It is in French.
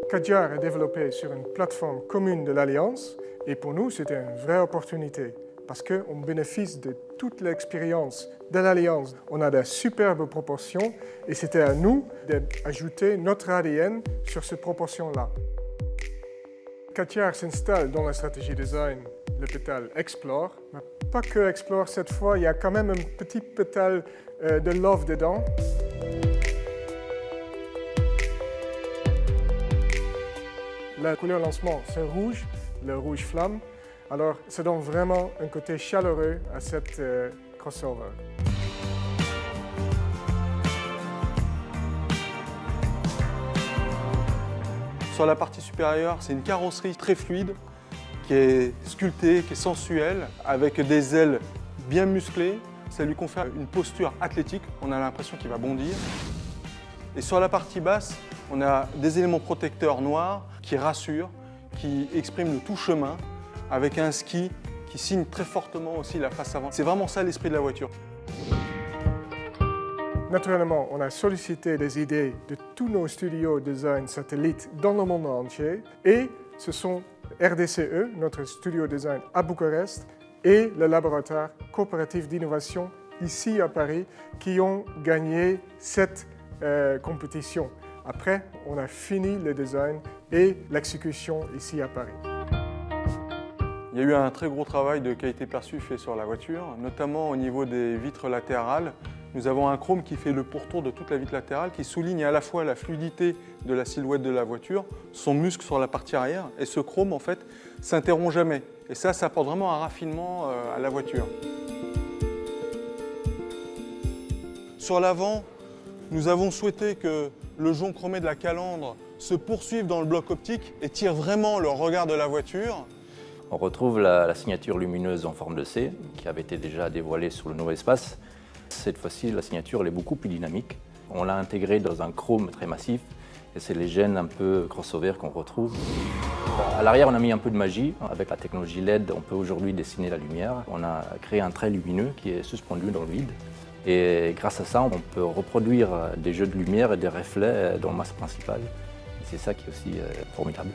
Kadjar est développé sur une plateforme commune de l'Alliance et pour nous, c'était une vraie opportunité parce qu'on bénéficie de toute l'expérience de l'Alliance. On a de superbes proportions et c'était à nous d'ajouter notre ADN sur ces proportions-là. Kadjar s'installe dans la stratégie design, le pétale Explore, mais pas que Explore cette fois, il y a quand même un petit pétale de Love dedans. La couleur lancement, c'est rouge, le rouge flamme. Alors, ça donne vraiment un côté chaleureux à cette crossover. Sur la partie supérieure, c'est une carrosserie très fluide, qui est sculptée, qui est sensuelle, avec des ailes bien musclées. Ça lui confère une posture athlétique, on a l'impression qu'il va bondir. Et sur la partie basse, on a des éléments protecteurs noirs qui rassurent, qui expriment le tout-chemin, avec un ski qui signe très fortement aussi la face avant. C'est vraiment ça l'esprit de la voiture. Naturellement, on a sollicité les idées de tous nos studios design satellites dans le monde entier et ce sont RDCE, notre studio design à Bucarest, et le laboratoire coopératif d'innovation ici à Paris qui ont gagné cette compétition. Après, on a fini le design et l'exécution ici à Paris. Il y a eu un très gros travail de qualité perçue fait sur la voiture, notamment au niveau des vitres latérales. Nous avons un chrome qui fait le pourtour de toute la vitre latérale, qui souligne à la fois la fluidité de la silhouette de la voiture, son muscle sur la partie arrière, et ce chrome en fait s'interrompt jamais. Et ça apporte vraiment un raffinement à la voiture. Sur l'avant, nous avons souhaité que le jonc chromé de la calandre se poursuive dans le bloc optique et tire vraiment le regard de la voiture. On retrouve la signature lumineuse en forme de C, qui avait été déjà dévoilée sur le nouveau espace. Cette fois-ci, la signature elle est beaucoup plus dynamique. On l'a intégrée dans un chrome très massif et c'est les gènes un peu crossover qu'on retrouve. À l'arrière, on a mis un peu de magie. Avec la technologie LED, on peut aujourd'hui dessiner la lumière. On a créé un trait lumineux qui est suspendu dans le vide. Et grâce à ça, on peut reproduire des jeux de lumière et des reflets dans le masque principal. C'est ça qui est aussi formidable.